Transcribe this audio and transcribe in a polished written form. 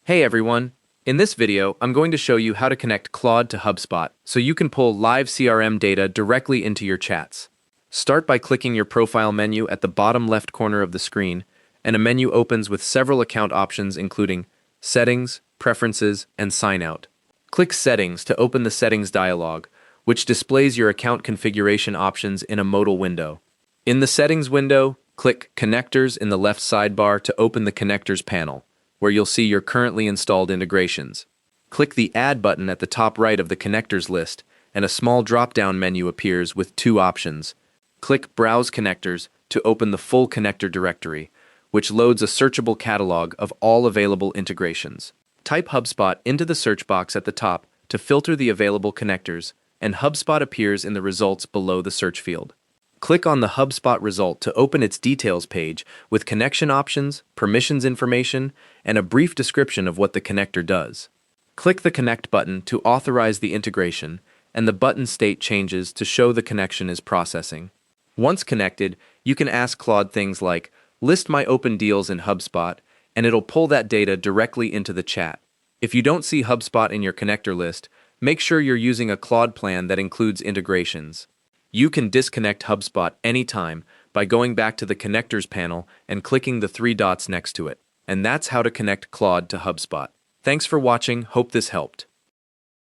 Hey everyone! In this video, I'm going to show you how to connect Claude to HubSpot so you can pull live CRM data directly into your chats. Start by clicking your profile menu at the bottom left corner of the screen, and a menu opens with several account options including Settings, Preferences, and Sign Out. Click Settings to open the Settings dialog, which displays your account configuration options in a modal window. In the Settings window, click Connectors in the left sidebar to open the Connectors panel, where you'll see your currently installed integrations. Click the Add button at the top right of the connectors list, and a small drop-down menu appears with two options. Click Browse Connectors to open the full connector directory, which loads a searchable catalog of all available integrations. Type HubSpot into the search box at the top to filter the available connectors, and HubSpot appears in the results below the search field. Click on the HubSpot result to open its details page with connection options, permissions information, and a brief description of what the connector does. Click the Connect button to authorize the integration, and the button state changes to show the connection is processing. Once connected, you can ask Claude things like, "List my open deals in HubSpot," and it'll pull that data directly into the chat. If you don't see HubSpot in your connector list, make sure you're using a Claude plan that includes integrations. You can disconnect HubSpot anytime by going back to the Connectors panel and clicking the three dots next to it. And that's how to connect Claude to HubSpot. Thanks for watching, hope this helped.